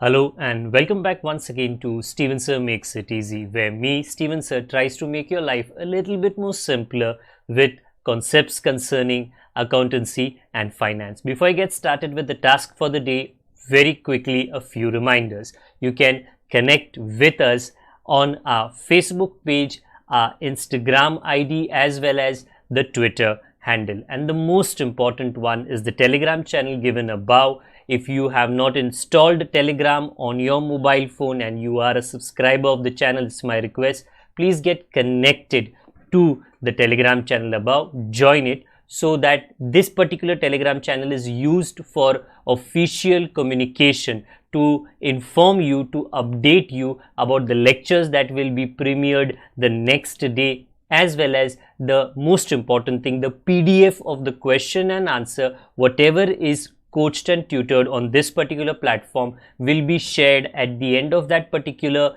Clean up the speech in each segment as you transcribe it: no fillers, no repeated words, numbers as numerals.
Hello and welcome back once again to Steven Sir Makes It Easy, where me, Steven Sir, tries to make your life a little bit more simpler with concepts concerning accountancy and finance. Before I get started with the task for the day, very quickly a few reminders. You can connect with us on our Facebook page, our Instagram ID, as well as the Twitter handle. And the most important one is the Telegram channel given above. If you have not installed Telegram on your mobile phone and you are a subscriber of the channel, it's my request, please get connected to the Telegram channel above, join it, so that this particular Telegram channel is used for official communication to inform you, to update you about the lectures that will be premiered the next day, as well as the most important thing, the PDF of the question and answer, whatever is coached and tutored on this particular platform will be shared at the end of that particular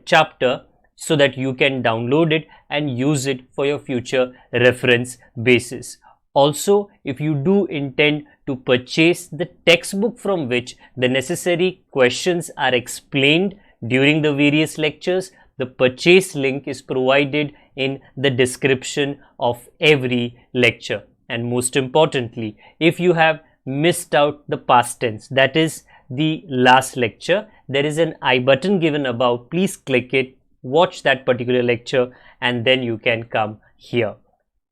chapter, so that you can download it and use it for your future reference basis. Also, if you do intend to purchase the textbook from which the necessary questions are explained during the various lectures, the purchase link is provided in the description of every lecture. And most importantly, if you have missed out the past tense, that is the last lecture, there is an I button given above. Please click it, watch that particular lecture, and then you can come here.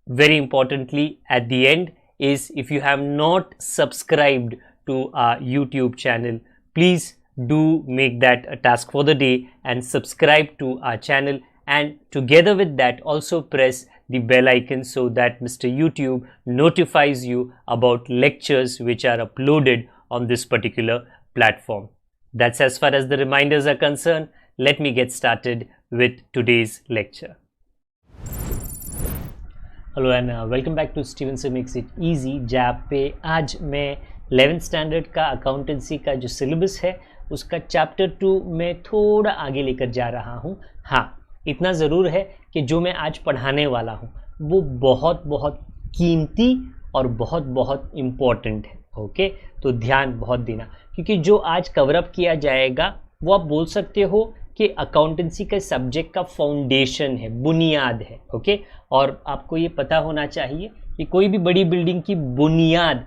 Very importantly, at the end is, if you have not subscribed to our YouTube channel, please do make that a task for the day and subscribe to our channel, and together with that also press the bell icon so that Mr. YouTube notifies you about lectures which are uploaded on this particular platform. That's as far as the reminders are concerned. Let me get started with today's lecture. Hello and welcome back to Steven sir makes it easy, जहाँ पे आज मैं 11th standard का accountancy का जो syllabus है उसका chapter 2 में थोड़ा आगे लेकर जा रहा हूँ। हाँ, इतना ज़रूर है कि जो मैं आज पढ़ाने वाला हूँ वो बहुत बहुत कीमती और बहुत बहुत इम्पॉर्टेंट है। ओके, तो ध्यान बहुत देना, क्योंकि जो आज कवर अप किया जाएगा वो आप बोल सकते हो कि अकाउंटेंसी का सब्जेक्ट का फाउंडेशन है, बुनियाद है। ओके, और आपको ये पता होना चाहिए कि कोई भी बड़ी बिल्डिंग की बुनियाद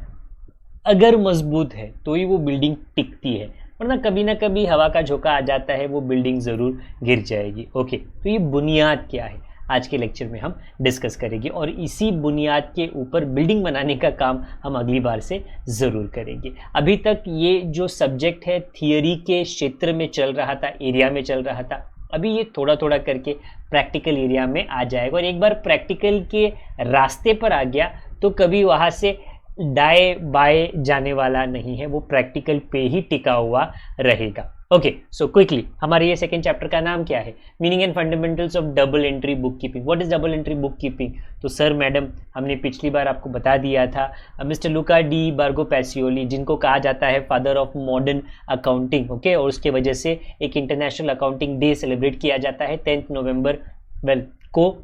अगर मजबूत है तो ही वो बिल्डिंग टिकती है, वरना कभी ना कभी हवा का झोंका आ जाता है, वो बिल्डिंग ज़रूर गिर जाएगी। ओके, तो ये बुनियाद क्या है आज के लेक्चर में हम डिस्कस करेंगे, और इसी बुनियाद के ऊपर बिल्डिंग बनाने का काम हम अगली बार से ज़रूर करेंगे। अभी तक ये जो सब्जेक्ट है थियरी के क्षेत्र में चल रहा था, एरिया में चल रहा था, अभी ये थोड़ा थोड़ा करके प्रैक्टिकल एरिया में आ जाएगा, और एक बार प्रैक्टिकल के रास्ते पर आ गया तो कभी वहाँ से दाएं बाएं जाने वाला नहीं है, वो प्रैक्टिकल पे ही टिका हुआ रहेगा। ओके, सो क्विकली हमारे ये सेकेंड चैप्टर का नाम क्या है? Meaning and fundamentals of double entry book keeping. What is double entry book keeping? तो सर मैडम हमने पिछली बार आपको बता दिया था, मिस्टर लुका डी बार्गो पैसियोली, जिनको कहा जाता है father of modern accounting. Okay, और उसके वजह से एक इंटरनेशनल अकाउंटिंग डे सेलिब्रेट किया जाता है 10 नवंबर को,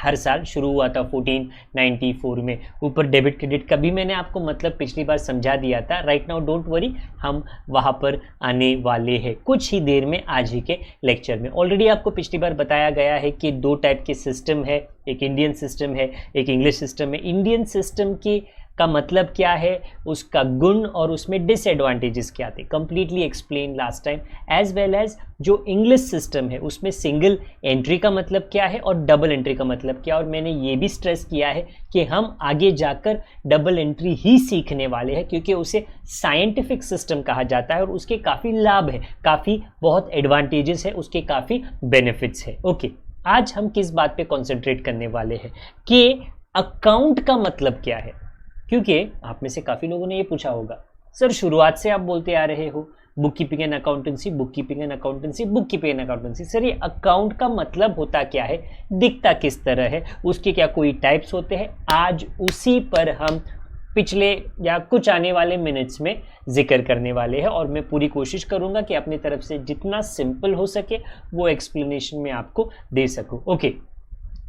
हर साल शुरू हुआ था 1494 में। ऊपर डेबिट क्रेडिट का भी मैंने आपको मतलब पिछली बार समझा दिया था। राइट नाउ डोंट वरी, हम वहाँ पर आने वाले हैं कुछ ही देर में आज ही के लेक्चर में। ऑलरेडी आपको पिछली बार बताया गया है कि 2 टाइप के सिस्टम है, एक इंडियन सिस्टम है, एक इंग्लिश सिस्टम है। इंडियन सिस्टम का मतलब क्या है, उसका गुण और उसमें डिसएडवांटेजेस क्या थे, completely explain last time. As well as जो इंग्लिश सिस्टम है उसमें सिंगल एंट्री का मतलब क्या है और डबल एंट्री का मतलब क्या, और मैंने ये भी स्ट्रेस किया है कि हम आगे जाकर डबल एंट्री ही सीखने वाले हैं, क्योंकि उसे साइंटिफिक सिस्टम कहा जाता है और उसके काफ़ी लाभ है, काफ़ी बहुत एडवांटेजेस है, उसके काफ़ी बेनिफिट्स है। ओके, आज हम किस बात पे कॉन्सेंट्रेट करने वाले हैं कि अकाउंट का मतलब क्या है, क्योंकि आप में से काफ़ी लोगों ने ये पूछा होगा, सर शुरुआत से आप बोलते आ रहे हो book keeping and accountancy, book keeping and accountancy, book keeping and accountancy, sir ये अकाउंट का मतलब होता क्या है, दिखता किस तरह है, उसके क्या कोई टाइप्स होते हैं? आज उसी पर हम पिछले या कुछ आने वाले मिनट्स में जिक्र करने वाले हैं, और मैं पूरी कोशिश करूंगा कि अपनी तरफ से जितना सिंपल हो सके वो एक्सप्लेनेशन में आपको दे सकूं। ओके,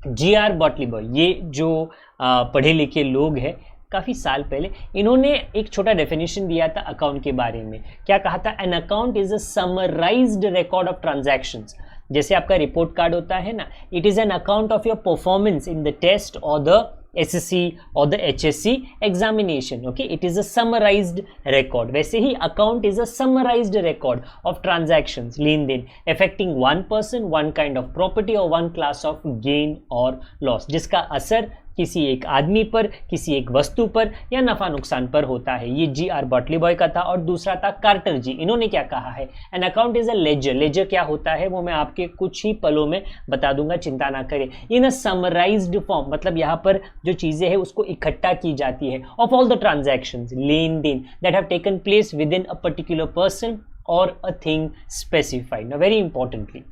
जी आर बॉटली बॉय, ये जो पढ़े लिखे लोग हैं काफ़ी साल पहले इन्होंने एक छोटा डेफिनेशन दिया था अकाउंट के बारे में। क्या कहा था? An account is a summarized record of transactions. जैसे आपका रिपोर्ट कार्ड होता है ना, it is an account of your performance in the test और the SSC or the HSC examination. Okay, it is a summarized record. वैसे ही account is a summarized record of transactions, लेन देन affecting one person, one kind of property or one class of gain or loss, जिसका असर किसी एक आदमी पर, किसी एक वस्तु पर या नफा नुकसान पर होता है। ये G.R. बॉटली बॉय का था। और दूसरा था कार्टर जी। इन्होंने क्या कहा है? An account is a ledger. Ledger क्या होता है वो मैं आपके कुछ ही पलों में बता दूंगा, चिंता ना करें। इन अ समराइज्ड फॉर्म, मतलब यहाँ पर जो चीजें हैं उसको इकट्ठा की जाती है, ऑफ ऑल द ट्रांजैक्शंस, लेन देन that have taken place within a particular person और a thing specified. Now very importantly,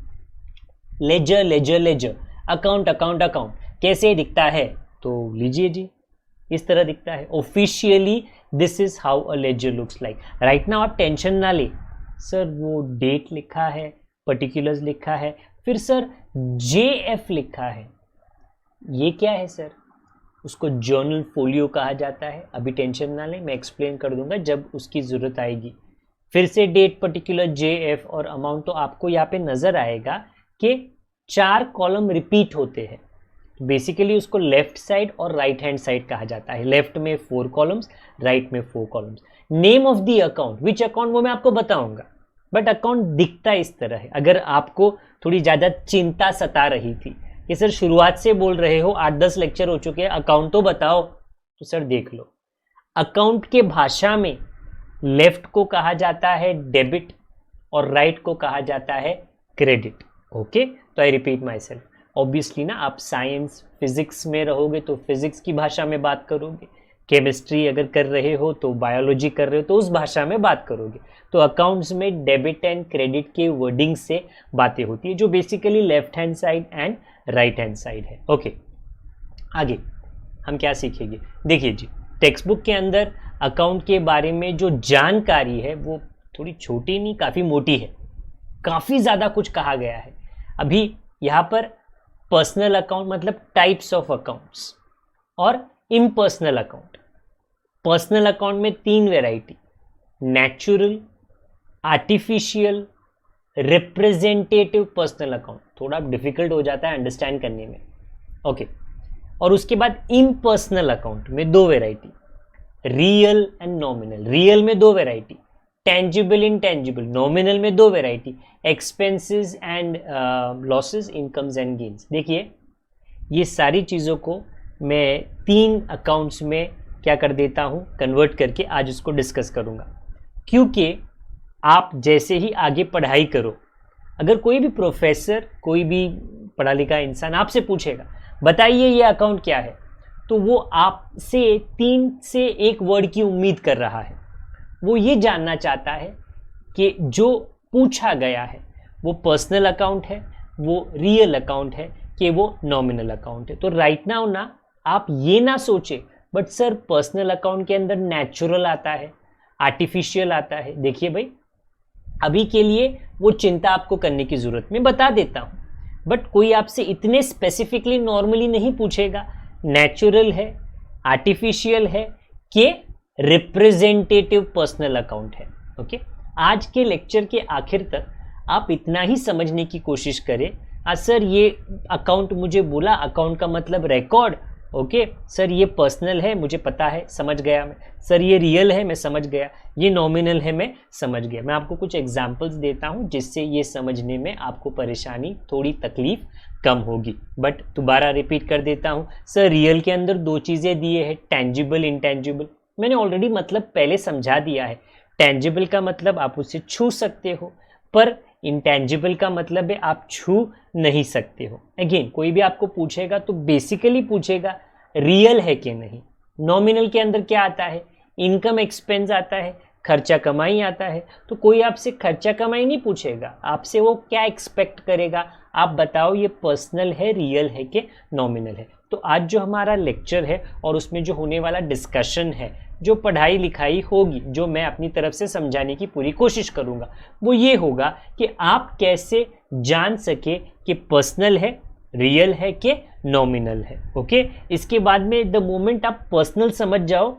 ledger ledger ledger, account account account कैसे दिखता है? तो लीजिए जी, इस तरह दिखता है। Officially this is how a ledger looks like. Right now आप टेंशन ना ले, सर वो डेट लिखा है, पर्टिकुलर्स लिखा है, फिर सर JF लिखा है, ये क्या है सर? उसको जर्नल फोलियो कहा जाता है। अभी टेंशन ना ले, मैं एक्सप्लेन कर दूंगा जब उसकी ज़रूरत आएगी। फिर से डेट, पर्टिकुलर, JF और अमाउंट। तो आपको यहाँ पे नज़र आएगा कि 4 कॉलम रिपीट होते हैं। बेसिकली उसको लेफ्ट साइड और राइट हैंड साइड कहा जाता है। लेफ्ट में 4 कॉलम्स, राइट में 4 columns. Name of the account, which account, वो मैं आपको बताऊंगा, बट अकाउंट दिखता इस तरह है। अगर आपको थोड़ी ज़्यादा चिंता सता रही थी कि सर शुरुआत से बोल रहे हो, 8-10 लेक्चर हो चुके हैं, अकाउंट तो बताओ, तो सर देख लो, अकाउंट के भाषा में लेफ्ट को कहा जाता है डेबिट और राइट को कहा जाता है क्रेडिट। ओके, तो I repeat my self. Obviously ना, आप साइंस फिजिक्स में रहोगे तो फिजिक्स की भाषा में बात करोगे, केमिस्ट्री अगर कर रहे हो तो बायोलॉजी कर रहे हो तो उस भाषा में बात करोगे। तो अकाउंट्स में डेबिट एंड क्रेडिट के वर्डिंग से बातें होती है, जो basically left hand side and right hand side है। ओके, आगे हम क्या सीखेंगे? देखिए जी, टेक्स्ट बुक के अंदर अकाउंट के बारे में जो जानकारी है वो थोड़ी छोटी नहीं, काफ़ी मोटी है, काफ़ी ज़्यादा कुछ कहा गया है। अभी यहाँ पर पर्सनल अकाउंट मतलब टाइप्स ऑफ अकाउंट्स और इम्पर्सनल अकाउंट। पर्सनल अकाउंट में 3 variety, natural, artificial, representative personal account. थोड़ा डिफिकल्ट हो जाता है अंडरस्टैंड करने में। ओके, और उसके बाद इम्पर्सनल अकाउंट में 2 variety, real and nominal. Real में 2 वैरायटी, टेंजिबल इनटेंजिबल। नॉमिनल में 2 variety, expenses and losses, incomes and gains. देखिए, ये सारी चीज़ों को मैं 3 अकाउंट्स में क्या कर देता हूँ, कन्वर्ट करके आज उसको डिस्कस करूँगा। क्योंकि आप जैसे ही आगे पढ़ाई करो, अगर कोई भी प्रोफेसर, कोई भी पढ़ा लिखा इंसान आपसे पूछेगा बताइए ये अकाउंट क्या है, तो वो आपसे 3 से 1 वर्ड की उम्मीद कर रहा है। वो ये जानना चाहता है कि जो पूछा गया है वो पर्सनल अकाउंट है, वो रियल अकाउंट है, कि वो नॉमिनल अकाउंट है। तो राइट नाउ ना आप ये ना सोचे, बट सर पर्सनल अकाउंट के अंदर नेचुरल आता है, आर्टिफिशियल आता है। देखिए भाई, अभी के लिए वो चिंता आपको करने की ज़रूरत मैं बता देता हूँ, बट कोई आपसे इतने स्पेसिफिकली नॉर्मली नहीं पूछेगा नेचुरल है, आर्टिफिशियल है कि रिप्रेजेंटेटिव पर्सनल अकाउंट है। ओके, आज के लेक्चर के आखिर तक आप इतना ही समझने की कोशिश करें। सर ये अकाउंट मुझे बोला, अकाउंट का मतलब रिकॉर्ड। ओके सर, ये पर्सनल है, मुझे पता है, समझ गया मैं। सर ये रियल है, मैं समझ गया। ये नॉमिनल है, मैं समझ गया। मैं आपको कुछ एग्जांपल्स देता हूँ जिससे ये समझने में आपको परेशानी, थोड़ी तकलीफ कम होगी। बट दोबारा रिपीट कर देता हूँ, सर रियल के अंदर 2 चीज़ें दिए हैं, टेंजिबल, इंटेंजिबल। मैंने ऑलरेडी मतलब पहले समझा दिया है। टेंजिबल का मतलब आप उसे छू सकते हो, पर इंटेंजिबल का मतलब है आप छू नहीं सकते हो। अगेन, कोई भी आपको पूछेगा तो बेसिकली पूछेगा रियल है कि नहीं। नॉमिनल के अंदर क्या आता है, इनकम एक्सपेंस आता है, खर्चा कमाई आता है। तो कोई आपसे खर्चा कमाई नहीं पूछेगा, आपसे वो क्या एक्सपेक्ट करेगा, आप बताओ ये पर्सनल है, रियल है कि नॉमिनल है। तो आज जो हमारा लेक्चर है और उसमें जो होने वाला डिस्कशन है, जो पढ़ाई लिखाई होगी, जो मैं अपनी तरफ से समझाने की पूरी कोशिश करूंगा, वो ये होगा कि आप कैसे जान सके कि पर्सनल है, रियल है कि नॉमिनल है। ओके, इसके बाद में द मोमेंट आप पर्सनल समझ जाओ,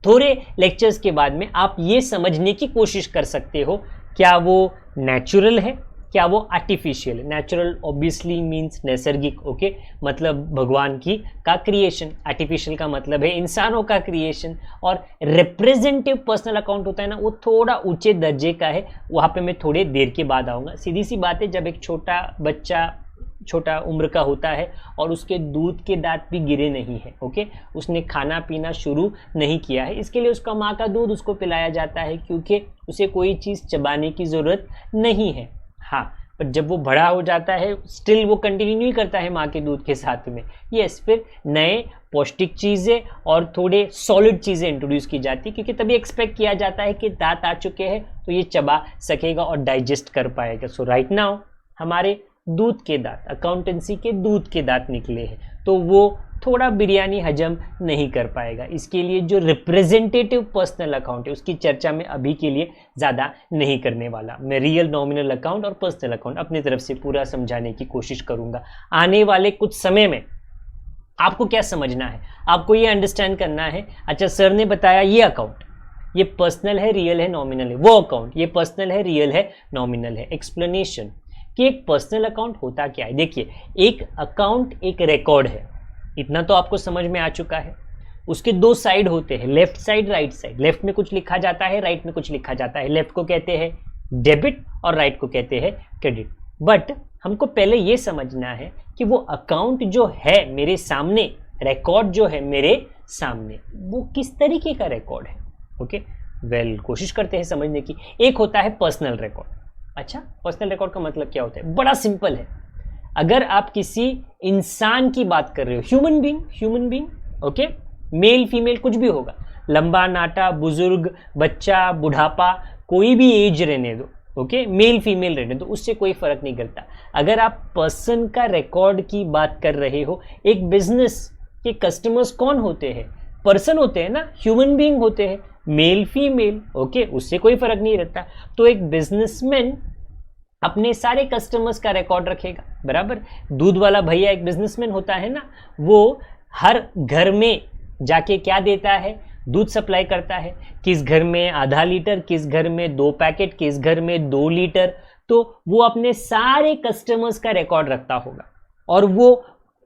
थोड़े लेक्चर्स के बाद में आप ये समझने की कोशिश कर सकते हो क्या वो नेचुरल है, क्या वो आर्टिफिशियल है। नेचुरल ऑब्वियसली मीन्स नैसर्गिक, ओके, मतलब भगवान की का क्रिएशन। आर्टिफिशियल का मतलब है इंसानों का क्रिएशन। और रिप्रेजेंटेटिव पर्सनल अकाउंट होता है ना, वो थोड़ा ऊंचे दर्जे का है, वहाँ पे मैं थोड़े देर के बाद आऊँगा। सीधी सी बात है, जब एक छोटा बच्चा छोटा उम्र का होता है और उसके दूध के दांत भी गिरे नहीं है, ओके, उसने खाना पीना शुरू नहीं किया है, इसके लिए उसका माँ का दूध उसको पिलाया जाता है, क्योंकि उसे कोई चीज़ चबाने की ज़रूरत नहीं है। हाँ, पर जब वो बड़ा हो जाता है स्टिल वो कंटिन्यू नहीं करता है माँ के दूध के साथ में। यस, फिर नए पौष्टिक चीज़ें और थोड़े सॉलिड चीज़ें इंट्रोड्यूस की जाती है, क्योंकि तभी एक्सपेक्ट किया जाता है कि दांत आ चुके हैं तो ये चबा सकेगा और डाइजेस्ट कर पाएगा। सो राइट नाउ हमारे दूध के दांत, अकाउंटेंसी के दूध के दांत निकले हैं, तो वो थोड़ा बिरयानी हजम नहीं कर पाएगा। इसके लिए जो रिप्रेजेंटेटिव पर्सनल अकाउंट है उसकी चर्चा मैं अभी के लिए ज़्यादा नहीं करने वाला। मैं रियल, नॉमिनल अकाउंट और पर्सनल अकाउंट अपनी तरफ से पूरा समझाने की कोशिश करूँगा। आने वाले कुछ समय में आपको क्या समझना है, आपको ये अंडरस्टैंड करना है, अच्छा सर ने बताया ये अकाउंट, ये पर्सनल है, रियल है, नॉमिनल है, वो अकाउंट ये पर्सनल है, रियल है, नॉमिनल है। एक्सप्लेनेशन कि एक पर्सनल अकाउंट होता क्या है। देखिए, एक अकाउंट एक रिकॉर्ड है, इतना तो आपको समझ में आ चुका है। उसके दो साइड होते हैं, left side, right side. Left में कुछ लिखा जाता है, राइट में कुछ लिखा जाता है। लेफ्ट को कहते हैं डेबिट और राइट को कहते हैं क्रेडिट। बट हमको पहले ये समझना है कि वो अकाउंट जो है मेरे सामने, रिकॉर्ड जो है मेरे सामने, वो किस तरीके का रिकॉर्ड है। ओके, वेल, कोशिश करते हैं समझने की। एक होता है पर्सनल रिकॉर्ड। अच्छा, पर्सनल रिकॉर्ड का मतलब क्या होता है, बड़ा सिंपल है। अगर आप किसी इंसान की बात कर रहे हो, human being, okay, male female कुछ भी होगा, लंबा नाटा, बुजुर्ग, बच्चा, बुढ़ापा, कोई भी एज रहने दो, ओके, मेल फीमेल रहने दो, उससे कोई फर्क नहीं करता। अगर आप पर्सन का रिकॉर्ड की बात कर रहे हो, एक बिजनेस के कस्टमर्स कौन होते हैं, पर्सन होते हैं ना, ह्यूमन बीइंग होते हैं, मेल फीमेल, ओके, उससे कोई फर्क नहीं रहता। तो एक बिजनेसमैन अपने सारे कस्टमर्स का रिकॉर्ड रखेगा, बराबर। दूध वाला भैया एक बिजनेसमैन होता है ना, वो हर घर में जाके क्या देता है, दूध सप्लाई करता है। किस घर में आधा लीटर, किस घर में 2 पैकेट, किस घर में 2 लीटर। तो वो अपने सारे कस्टमर्स का रिकॉर्ड रखता होगा। और वो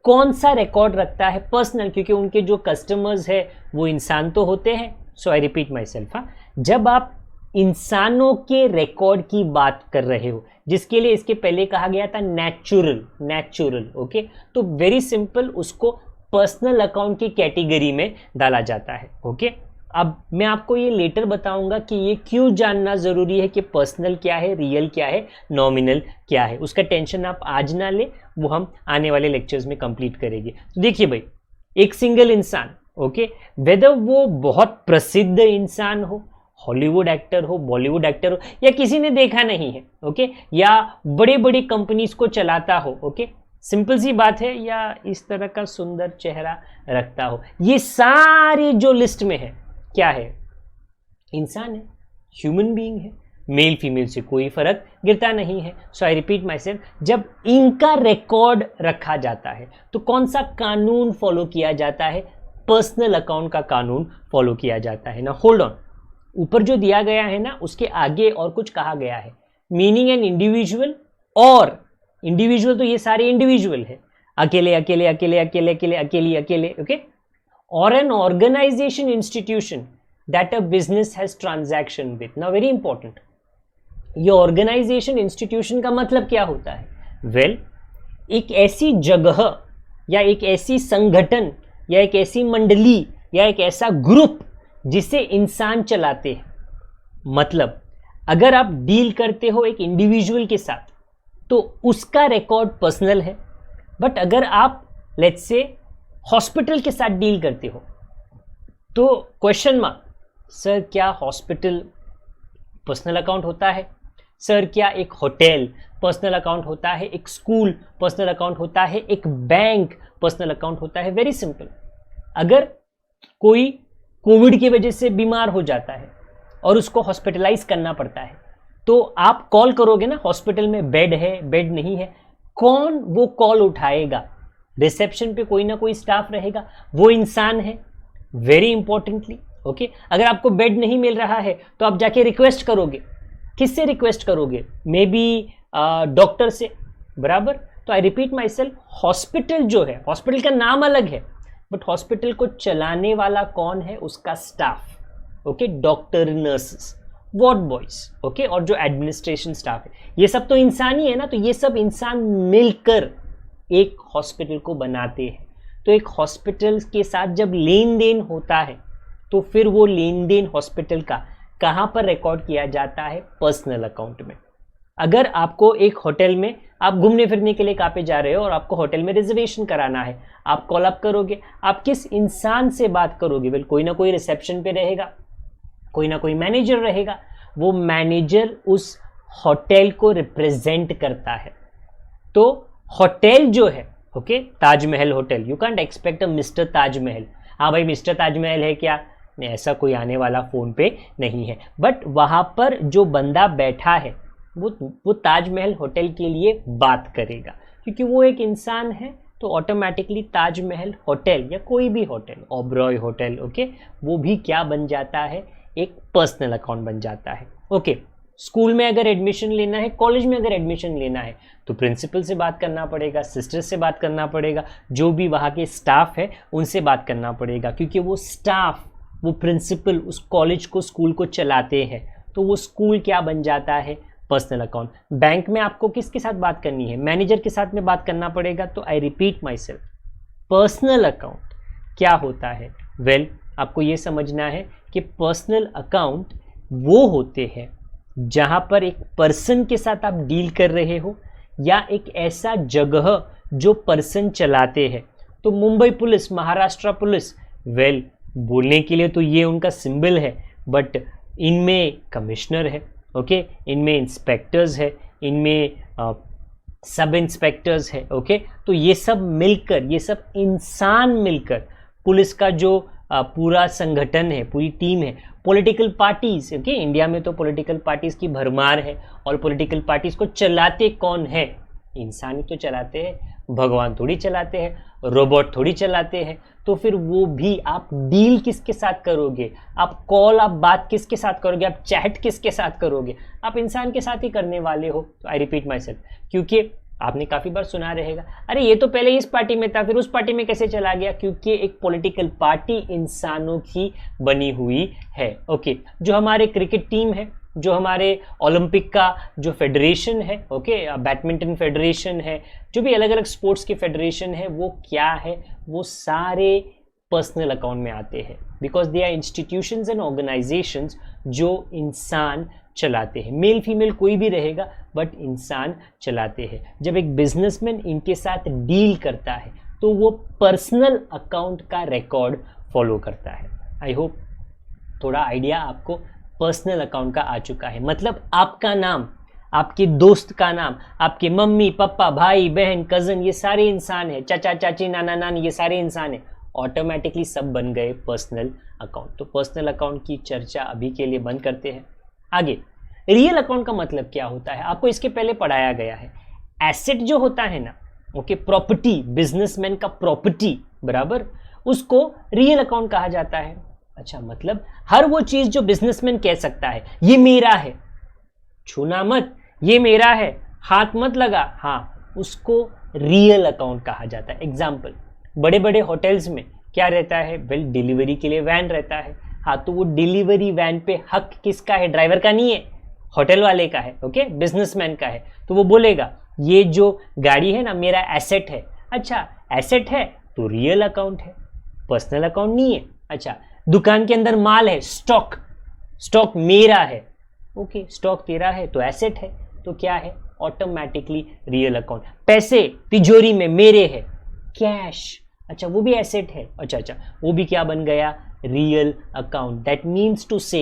कौन सा रिकॉर्ड रखता है, पर्सनल, क्योंकि उनके जो कस्टमर्स है वो इंसान तो होते हैं। सो आई रिपीट माई सेल्फ, जब आप इंसानों के रिकॉर्ड की बात कर रहे हो, जिसके लिए इसके पहले कहा गया था नेचुरल, ओके, तो वेरी सिंपल, उसको पर्सनल अकाउंट की कैटेगरी में डाला जाता है। ओके, अब मैं आपको ये लेटर बताऊंगा कि ये क्यों जानना जरूरी है कि पर्सनल क्या है, रियल क्या है, नॉमिनल क्या है। उसका टेंशन आप आज ना ले, वो हम आने वाले लेक्चर्स में कंप्लीट करेंगे। तो देखिए भाई, एक सिंगल इंसान, ओके, वेदर वो बहुत प्रसिद्ध इंसान हो, हॉलीवुड एक्टर हो, बॉलीवुड एक्टर हो, या किसी ने देखा नहीं है, ओके, या बड़े बड़ी कंपनीज को चलाता हो, ओके, सिंपल सी बात है, या इस तरह का सुंदर चेहरा रखता हो, ये सारे जो लिस्ट में है क्या है, इंसान है, ह्यूमन बीइंग है, मेल फीमेल से कोई फर्क गिरता नहीं है। सो आई रिपीट माई सेल्फ, जब इनका रिकॉर्ड रखा जाता है तो कौन सा कानून फॉलो किया जाता है, पर्सनल अकाउंट का कानून फॉलो किया जाता है ना। होल्ड ऑन, ऊपर जो दिया गया है ना उसके आगे और कुछ कहा गया है, मीनिंग एन इंडिविजुअल, और इंडिविजुअल तो ये सारे इंडिविजुअल है, अकेले अकेले अकेले अकेले अकेले अकेली अकेले, ओके, और an organisation institution that a business has transaction with. Now very important, ये ऑर्गेनाइजेशन इंस्टीट्यूशन का मतलब क्या होता है, वेल, एक ऐसी जगह या एक ऐसी संगठन या एक ऐसी मंडली या एक ऐसा ग्रुप जिसे इंसान चलाते हैं। मतलब अगर आप डील करते हो एक इंडिविजुअल के साथ तो उसका रिकॉर्ड पर्सनल है, बट अगर आप लेट्स से हॉस्पिटल के साथ डील करते हो तो क्वेश्चन मार्क, सर क्या हॉस्पिटल पर्सनल अकाउंट होता है, सर क्या एक होटल पर्सनल अकाउंट होता है, एक स्कूल पर्सनल अकाउंट होता है, एक बैंक पर्सनल अकाउंट होता है। वेरी सिंपल, अगर कोई कोविड की वजह से बीमार हो जाता है और उसको हॉस्पिटलाइज करना पड़ता है तो आप कॉल करोगे ना, हॉस्पिटल में बेड है, बेड नहीं है, कौन वो कॉल उठाएगा? रिसेप्शन पे कोई ना कोई स्टाफ रहेगा, वो इंसान है, वेरी इंपॉर्टेंटली। ओके, अगर आपको बेड नहीं मिल रहा है तो आप जाके रिक्वेस्ट करोगे, किससे रिक्वेस्ट करोगे? मे बी डॉक्टर से, बराबर। तो I repeat my self, hospital जो है, हॉस्पिटल का नाम अलग है बट हॉस्पिटल को चलाने वाला कौन है? उसका staff. Okay, doctor, nurses, ward boys, okay, और जो एडमिनिस्ट्रेशन स्टाफ है, ये सब तो इंसान ही है ना। तो ये सब इंसान मिलकर एक हॉस्पिटल को बनाते हैं। तो एक हॉस्पिटल के साथ जब लेन देन होता है तो फिर वो लेन देन हॉस्पिटल का कहाँ पर रिकॉर्ड किया जाता है? पर्सनल अकाउंट में। अगर आपको एक होटल में, आप घूमने फिरने के लिए कहाँ पे जा रहे हो और आपको होटल में रिजर्वेशन कराना है, आप कॉल अप करोगे, आप किस इंसान से बात करोगे? वेल, कोई ना कोई रिसेप्शन पे रहेगा, कोई ना कोई मैनेजर रहेगा। वो मैनेजर उस होटल को रिप्रेजेंट करता है। तो होटल जो है, okay, Taj Mahal hotel, you can't expect a mister Taj Mahal. हाँ भाई, मिस्टर ताजमहल है क्या? नहीं, ऐसा कोई आने वाला फोन पे नहीं है। बट वहां पर जो बंदा बैठा है वो ताजमहल होटल के लिए बात करेगा, क्योंकि वो एक इंसान है। तो ऑटोमेटिकली ताजमहल होटल या कोई भी होटल, ओबरॉय होटल, ओके, वो भी क्या बन जाता है? एक पर्सनल अकाउंट बन जाता है। ओके, स्कूल में अगर एडमिशन लेना है, कॉलेज में अगर एडमिशन लेना है, तो प्रिंसिपल से बात करना पड़ेगा, सिस्टर से बात करना पड़ेगा, जो भी वहाँ के स्टाफ है उनसे बात करना पड़ेगा, क्योंकि वो स्टाफ, वो प्रिंसिपल उस कॉलेज को, स्कूल को चलाते हैं। तो वो स्कूल क्या बन जाता है? Personal account. बैंक में आपको किसके साथ बात करनी है? मैनेजर के साथ में बात करना पड़ेगा। तो I repeat my self, personal account क्या होता है? वेल, आपको ये समझना है कि पर्सनल अकाउंट वो होते हैं जहाँ पर एक पर्सन के साथ आप डील कर रहे हो, या एक ऐसा जगह जो पर्सन चलाते हैं। तो Mumbai police, Maharashtra police, well, बोलने के लिए तो ये उनका सिंबल है, बट इनमें कमिश्नर है, ओके, इनमें इंस्पेक्टर्स है, इनमें सब इंस्पेक्टर्स है, ओके। तो ये सब मिलकर, ये सब इंसान मिलकर पुलिस का जो पूरा संगठन है, पूरी टीम है। पॉलिटिकल पार्टीज, ओके, इंडिया में तो पॉलिटिकल पार्टीज की भरमार है, और पॉलिटिकल पार्टीज को चलाते कौन है? इंसान ही तो चलाते हैं, भगवान थोड़ी चलाते हैं, रोबोट थोड़ी चलाते हैं। तो फिर वो भी, आप डील किसके साथ करोगे? आप कॉल, आप बात किसके साथ करोगे? आप चैट किसके साथ करोगे? आप इंसान के साथ ही करने वाले हो। तो आई रिपीट माई सेल्फ, क्योंकि आपने काफ़ी बार सुना रहेगा, अरे ये तो पहले इस पार्टी में था, फिर उस पार्टी में कैसे चला गया? क्योंकि एक पॉलिटिकल पार्टी इंसानों की बनी हुई है। ओके, जो हमारे क्रिकेट टीम है, जो हमारे ओलंपिक का जो फेडरेशन है, ओके, बैडमिंटन फेडरेशन है, जो भी अलग अलग स्पोर्ट्स के फेडरेशन है, वो क्या है? वो सारे पर्सनल अकाउंट में आते हैं, because they are institutions and organisations जो इंसान चलाते हैं। मेल फीमेल कोई भी रहेगा, बट इंसान चलाते हैं। जब एक बिजनेसमैन इनके साथ डील करता है तो वो पर्सनल अकाउंट का रिकॉर्ड फॉलो करता है। आई होप थोड़ा आइडिया आपको पर्सनल अकाउंट का आ चुका है। मतलब आपका नाम, आपके दोस्त का नाम, आपके मम्मी पापा, भाई बहन, कजन, ये सारे इंसान है, चाचा चाची, नाना नानी, ये सारे इंसान है, ऑटोमेटिकली सब बन गए पर्सनल अकाउंट। तो पर्सनल अकाउंट की चर्चा अभी के लिए बंद करते हैं। आगे, रियल अकाउंट का मतलब क्या होता है? आपको इसके पहले पढ़ाया गया है। एसेट जो होता है ना, ओके, प्रॉपर्टी, बिजनेसमैन का प्रॉपर्टी, बराबर, उसको रियल अकाउंट कहा जाता है। अच्छा, मतलब हर वो चीज जो बिजनेसमैन कह सकता है, ये मेरा है, छूना मत, ये मेरा है, हाथ मत लगा, हाँ, उसको रियल अकाउंट कहा जाता है। एग्जाम्पल, बड़े बड़े होटल्स में क्या रहता है? वेल, डिलीवरी के लिए वैन रहता है। हाँ, तो वो डिलीवरी वैन पे हक किसका है? ड्राइवर का नहीं है, होटल वाले का है, ओके, बिजनेसमैन का है। तो वो बोलेगा ये जो गाड़ी है ना, मेरा एसेट है। अच्छा, एसेट है तो रियल अकाउंट है, पर्सनल अकाउंट नहीं है। अच्छा, दुकान के अंदर माल है, स्टॉक, स्टॉक मेरा है, ओके, स्टॉक तेरा है तो एसेट है, तो क्या है? Automatically real account. पैसे तिजोरी में मेरे है, कैश, अच्छा, वो भी एसेट है। अच्छा, वो भी क्या बन गया? Real account. That means to say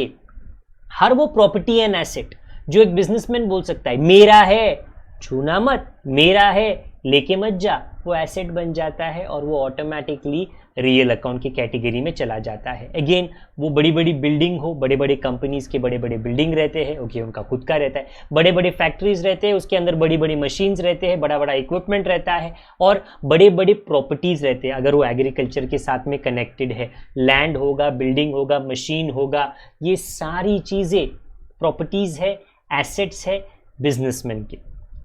हर वो प्रॉपर्टी एंड एसेट जो एक बिजनेसमैन बोल सकता है, मेरा है, छूना मत, मेरा है, लेके मत जा, वो एसेट बन जाता है और वो ऑटोमेटिकली रियल अकाउंट की कैटेगरी में चला जाता है। अगेन वो बड़ी बड़ी बिल्डिंग हो, बड़े बड़े कंपनीज के बड़े बड़े बिल्डिंग रहते हैं, ओके उनका खुद का रहता है, बड़े बड़े फैक्ट्रीज रहते हैं, उसके अंदर बड़ी बड़ी मशीन्स रहते हैं, बड़ा बड़ा इक्विपमेंट रहता है और बड़े बड़े प्रॉपर्टीज रहते हैं। अगर वो एग्रीकल्चर के साथ में कनेक्टेड है, लैंड होगा, बिल्डिंग होगा, मशीन होगा, ये सारी चीज़ें प्रॉपर्टीज है, एसेट्स है बिजनेसमैन के।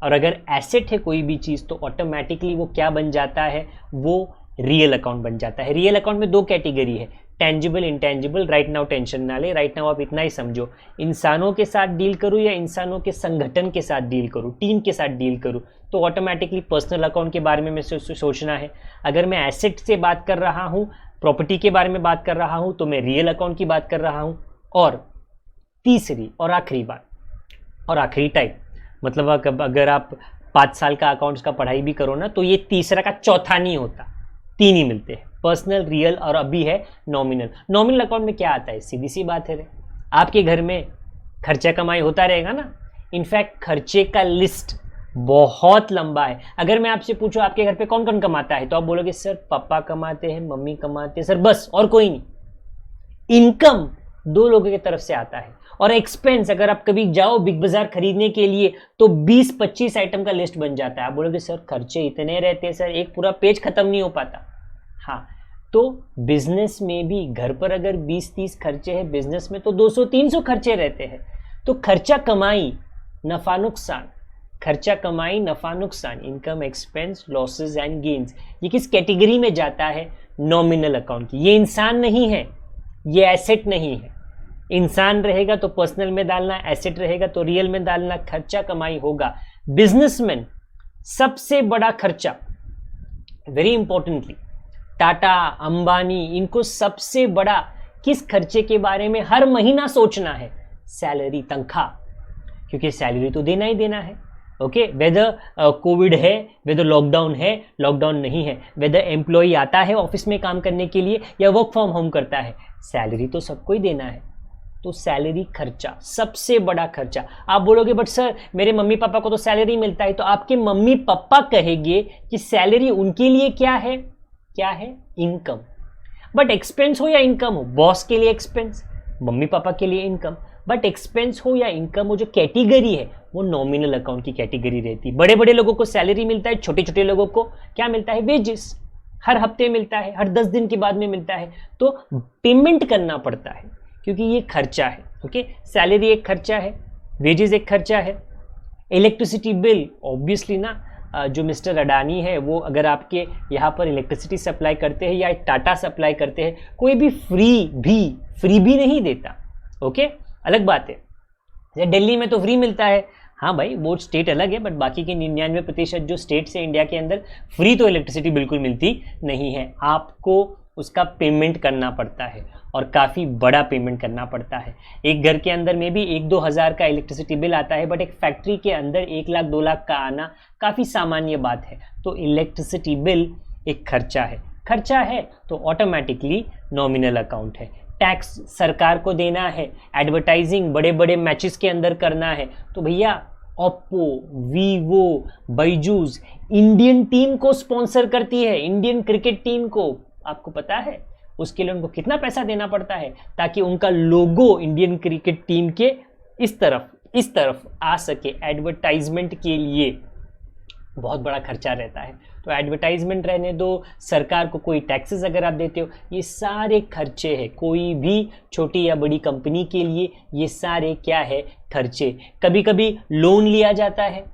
और अगर एसेट है कोई भी चीज़ तो ऑटोमेटिकली वो क्या बन जाता है, वो रियल अकाउंट बन जाता है। रियल अकाउंट में दो कैटेगरी है, tangible, intangible. Right now tension ना ले, राइट नाउ आप इतना ही समझो, इंसानों के साथ डील करूँ या इंसानों के संगठन के साथ डील करूँ, टीम के साथ डील करूँ, तो ऑटोमेटिकली पर्सनल अकाउंट के बारे में सोचना है। अगर मैं एसेट से बात कर रहा हूँ, प्रॉपर्टी के बारे में बात कर रहा हूँ, तो मैं रियल अकाउंट की बात कर रहा हूँ। और तीसरी और आखिरी बात और आखिरी टाइप, मतलब अगर आप 5 साल का अकाउंट्स का पढ़ाई भी करो ना, तो ये तीसरा का चौथा नहीं होता, 3 ही मिलते हैं, पर्सनल, रियल और अभी है नॉमिनल। नॉमिनल अकाउंट में क्या आता है, सीधी सी बात है रे, आपके घर में खर्चा कमाई होता रहेगा ना। इनफैक्ट खर्चे का लिस्ट बहुत लंबा है। अगर मैं आपसे पूछूं आपके घर पे कौन कौन कमाता है, तो आप बोलोगे सर पापा कमाते हैं, मम्मी कमाते हैं सर, बस और कोई नहीं। इनकम 2 लोगों की तरफ से आता है और एक्सपेंस, अगर आप कभी जाओ बिग बाजार खरीदने के लिए तो 20-25 आइटम का लिस्ट बन जाता है। आप बोलोगे सर खर्चे इतने रहते हैं सर, एक पूरा पेज खत्म नहीं हो पाता। हाँ, तो बिजनेस में भी घर पर अगर 20-30 खर्चे हैं, बिजनेस में तो 200-300 खर्चे रहते हैं। तो खर्चा कमाई नफा नुकसान, खर्चा कमाई नफा नुकसान, income expense losses and gains, ये किस कैटेगरी में जाता है, नॉमिनल अकाउंट की। ये इंसान नहीं है, ये एसेट नहीं है। इंसान रहेगा तो पर्सनल में डालना, एसेट रहेगा तो रियल में डालना, खर्चा कमाई होगा। बिजनेसमैन सबसे बड़ा खर्चा, वेरी इंपॉर्टेंटली, टाटा, अंबानी, इनको सबसे बड़ा किस खर्चे के बारे में हर महीना सोचना है, सैलरी, तनख्वाह, क्योंकि सैलरी तो देना ही देना है। ओके, वेदर कोविड है, वेदर लॉकडाउन है, लॉकडाउन नहीं है, वेदर एम्प्लॉय आता है ऑफिस में काम करने के लिए या वर्क फ्रॉम होम करता है, सैलरी तो सबको ही देना है। तो सैलरी खर्चा सबसे बड़ा खर्चा। आप बोलोगे बट सर मेरे मम्मी पापा को तो सैलरी मिलता है, तो आपके मम्मी पापा कहेंगे कि सैलरी उनके लिए क्या है, क्या है, इनकम। बट एक्सपेंस हो या इनकम हो, बॉस के लिए एक्सपेंस, मम्मी पापा के लिए इनकम, बट एक्सपेंस हो या इनकम हो, जो कैटेगरी है वो नॉमिनल अकाउंट की कैटेगरी रहती है। बड़े बड़े लोगों को सैलरी मिलता है, छोटे छोटे लोगों को क्या मिलता है, वेजेस, हर हफ्ते मिलता है, हर 10 दिन के बाद में मिलता है, तो पेमेंट करना पड़ता है क्योंकि ये खर्चा है। ओके, सैलरी एक खर्चा है, वेजेस एक खर्चा है, इलेक्ट्रिसिटी बिल ऑब्वियसली ना, जो मिस्टर अडानी है वो अगर आपके यहाँ पर इलेक्ट्रिसिटी सप्लाई करते हैं या टाटा सप्लाई करते हैं, कोई भी फ्री भी नहीं देता। ओके, अलग बात है, दिल्ली में तो फ्री मिलता है, हाँ भाई वो स्टेट अलग है, बट बाकी के 99% जो स्टेट्स है इंडिया के अंदर फ्री तो इलेक्ट्रिसिटी बिल्कुल मिलती नहीं है, आपको उसका पेमेंट करना पड़ता है और काफ़ी बड़ा पेमेंट करना पड़ता है। एक घर के अंदर में भी 1-2 हज़ार का इलेक्ट्रिसिटी बिल आता है, बट एक फैक्ट्री के अंदर 1 लाख 2 लाख का आना काफ़ी सामान्य बात है। तो इलेक्ट्रिसिटी बिल एक खर्चा है तो ऑटोमेटिकली नॉमिनल अकाउंट है। टैक्स सरकार को देना है, एडवर्टाइजिंग बड़े बड़े मैचेस के अंदर करना है, तो भैया Oppo, Vivo, Byju's Indian team को स्पॉन्सर करती है, इंडियन क्रिकेट टीम को, आपको पता है उसके लिए उनको कितना पैसा देना पड़ता है ताकि उनका लोगो इंडियन क्रिकेट टीम के इस तरफ आ सके। एडवर्टाइजमेंट के लिए बहुत बड़ा खर्चा रहता है, तो एडवर्टाइजमेंट रहने दो, सरकार को कोई टैक्सेस अगर आप देते हो, ये सारे खर्चे हैं। कोई भी छोटी या बड़ी कंपनी के लिए ये सारे क्या है, खर्चे। कभी कभी लोन लिया जाता है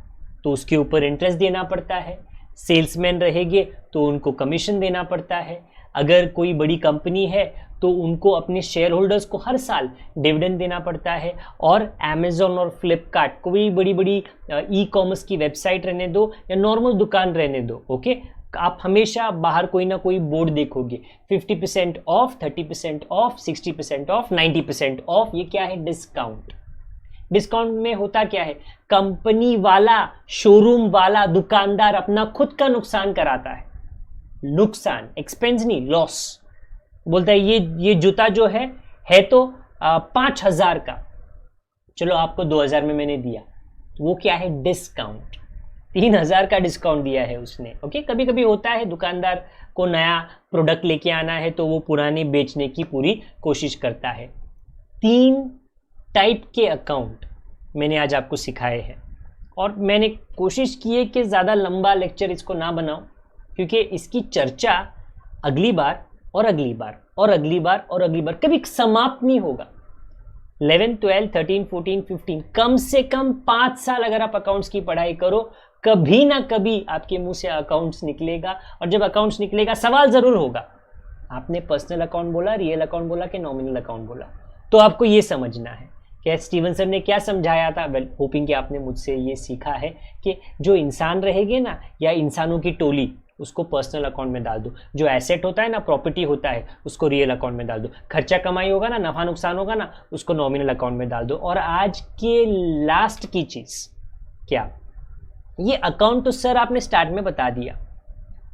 तो उसके ऊपर इंटरेस्ट देना पड़ता है, सेल्समैन रहेंगे तो उनको कमीशन देना पड़ता है। अगर कोई बड़ी कंपनी है तो उनको अपने शेयर होल्डर्स को हर साल डिविडेंड देना पड़ता है। और अमेज़ॉन और फ्लिपकार्ट, कोई बड़ी बड़ी ई कॉमर्स की वेबसाइट रहने दो या नॉर्मल दुकान रहने दो, ओके, आप हमेशा बाहर कोई ना कोई बोर्ड देखोगे, 50% ऑफ, 30% ऑफ, 60% ऑफ, 90% ऑफ। ये क्या है, डिस्काउंट। डिस्काउंट में होता क्या है, कंपनी वाला, शोरूम वाला, दुकानदार अपना खुद का नुकसान कराता है, नुकसान, एक्सपेंस नहीं, लॉस। बोलता है ये जूता जो है तो 5,000 का, चलो आपको 2,000 में मैंने दिया, वो क्या है, डिस्काउंट। 3,000 का डिस्काउंट दिया है उसने। ओके, कभी कभी होता है दुकानदार को नया प्रोडक्ट लेके आना है तो वो पुराने बेचने की पूरी कोशिश करता है। 3 टाइप के अकाउंट मैंने आज आपको सिखाए हैं और मैंने कोशिश की है कि ज़्यादा लंबा लेक्चर इसको ना बनाऊं, क्योंकि इसकी चर्चा अगली बार और अगली बार और अगली बार और अगली बार कभी समाप्त नहीं होगा। 11, 12, 13, 14, 15 कम से कम 5 साल अगर आप अकाउंट्स की पढ़ाई करो, कभी ना कभी आपके मुंह से अकाउंट्स निकलेगा। और जब अकाउंट्स निकलेगा सवाल जरूर होगा, आपने पर्सनल अकाउंट बोला, रियल अकाउंट बोला कि नॉमिनल अकाउंट बोला। तो आपको ये समझना है कि स्टीवन सर ने क्या समझाया था। वेल, होपिंग कि आपने मुझसे ये सीखा है कि जो इंसान रहेंगे ना, या इंसानों की टोली, उसको पर्सनल अकाउंट में डाल दो। जो एसेट होता है ना, प्रॉपर्टी होता है, उसको रियल अकाउंट में डाल दो। खर्चा कमाई होगा ना, नफा नुकसान होगा ना, उसको नॉमिनल अकाउंट में डाल दो। और आज के लास्ट की चीज क्या, ये अकाउंट तो सर आपने स्टार्ट में बता दिया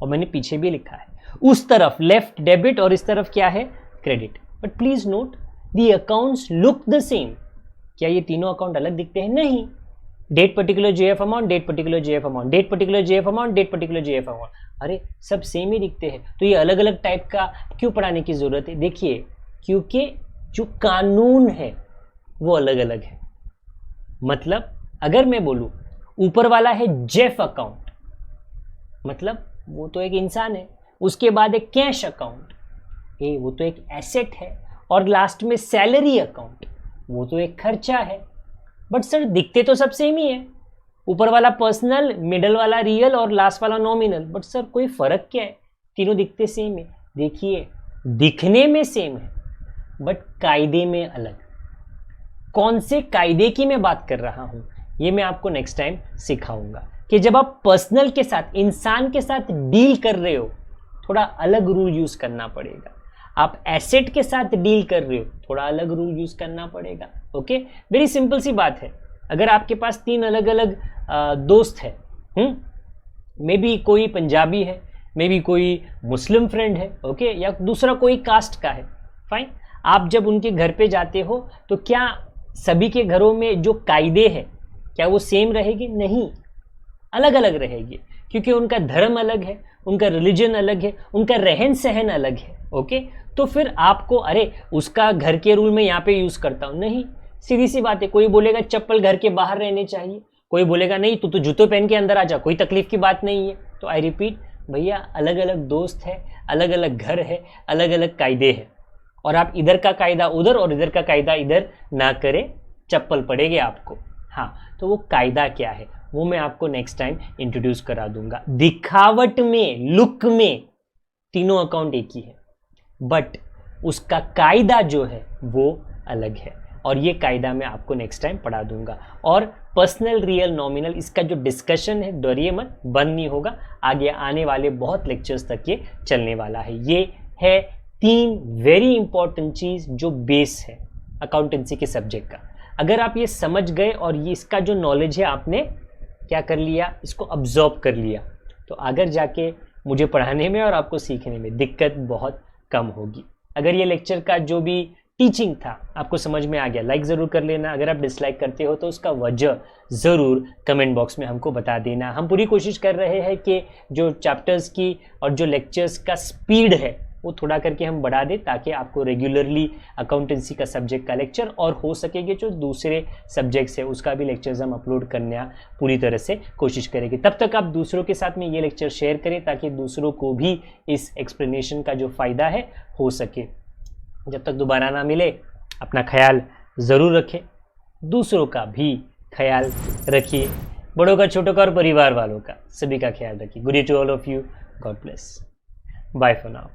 और मैंने पीछे भी लिखा है, उस तरफ लेफ्ट डेबिट और इस तरफ क्या है, credit. But please note, the accounts look the same. क्या ये तीनों अकाउंट अलग दिखते हैं? नहीं। Date particular JF amount, date particular JF amount, date particular JF amount, date particular JF amount, अरे सब सेम ही दिखते हैं। तो ये अलग अलग टाइप का क्यों पढ़ाने की जरूरत है? देखिए, क्योंकि जो कानून है वो अलग अलग है। मतलब अगर मैं बोलूं ऊपर वाला है जेफ अकाउंट, मतलब वो तो एक इंसान है। उसके बाद एक कैश अकाउंट, वो तो एक एसेट है। और लास्ट में सैलरी अकाउंट, वो तो एक खर्चा है। बट सर दिखते तो सब सेम ही है, ऊपर वाला पर्सनल, मिडल वाला रियल और लास्ट वाला नॉमिनल। बट सर कोई फर्क क्या है? तीनों दिखते सेम है। देखिए, दिखने में सेम है बट कायदे में अलग। कौन से कायदे की मैं बात कर रहा हूं ये मैं आपको नेक्स्ट टाइम सिखाऊंगा कि जब आप पर्सनल के साथ, इंसान के साथ डील कर रहे हो, थोड़ा अलग रूल यूज करना पड़ेगा। आप एसेट के साथ डील कर रहे हो, थोड़ा अलग रूल यूज करना पड़ेगा। ओके, वेरी सिंपल सी बात है। अगर आपके पास 3 अलग अलग दोस्त है, मे बी कोई पंजाबी है, मे बी कोई मुस्लिम फ्रेंड है, ओके, या दूसरा कोई कास्ट का है, फाइन। आप जब उनके घर पे जाते हो तो क्या सभी के घरों में जो कायदे हैं क्या वो सेम रहेगी? नहीं, अलग अलग रहेगी, क्योंकि उनका धर्म अलग है, उनका रिलीजन अलग है, उनका रहन सहन अलग है। ओके, तो फिर आपको, अरे उसका घर के रूल में यहाँ पे यूज करता हूँ, नहीं। सीधी सी बात है, कोई बोलेगा चप्पल घर के बाहर रहने चाहिए, कोई बोलेगा नहीं तू तो जूते पहन के अंदर आ जा, कोई तकलीफ की बात नहीं है। तो आई रिपीट भैया, अलग अलग दोस्त है, अलग अलग घर है, अलग अलग कायदे हैं। और आप इधर का कायदा उधर और इधर का कायदा इधर ना करें, चप्पल पड़ेगी आपको। हाँ, तो वो कायदा क्या है वो मैं आपको नेक्स्ट टाइम इंट्रोड्यूस करा दूंगा। दिखावट में, लुक में तीनों अकाउंट एक ही है, बट उसका कायदा जो है वो अलग है। और ये कायदा मैं आपको नेक्स्ट टाइम पढ़ा दूंगा। और पर्सनल, रियल, नॉमिनल, इसका जो डिस्कशन है, डरिए मत, बंद नहीं होगा। आगे आने वाले बहुत लेक्चर्स तक ये चलने वाला है। ये है 3 वेरी इंपॉर्टेंट चीज जो बेस है अकाउंटेंसी के सब्जेक्ट का। अगर आप ये समझ गए और ये इसका जो नॉलेज है आपने क्या कर लिया, इसको अब्जॉर्ब कर लिया, तो आगे जाके मुझे पढ़ाने में और आपको सीखने में दिक्कत बहुत कम होगी। अगर ये लेक्चर का जो भी टीचिंग था आपको समझ में आ गया, लाइक ज़रूर कर लेना। अगर आप डिसलाइक करते हो तो उसका वजह ज़रूर कमेंट बॉक्स में हमको बता देना। हम पूरी कोशिश कर रहे हैं कि जो चैप्टर्स की और जो लेक्चर्स का स्पीड है वो थोड़ा करके हम बढ़ा दें, ताकि आपको रेगुलरली अकाउंटेंसी का सब्जेक्ट का लेक्चर और हो सकेगा जो दूसरे सब्जेक्ट्स है उसका भी लेक्चर्स हम अपलोड करने पूरी तरह से कोशिश करेंगे। तब तक आप दूसरों के साथ में ये लेक्चर शेयर करें ताकि दूसरों को भी इस एक्सप्लेनेशन का जो फ़ायदा है हो सके। जब तक दोबारा ना मिले, अपना ख्याल ज़रूर रखें, दूसरों का भी ख्याल रखिए, बड़ों का, छोटों का और परिवार वालों का, सभी का ख्याल रखिए। Good day to all of you, God bless, bye for now.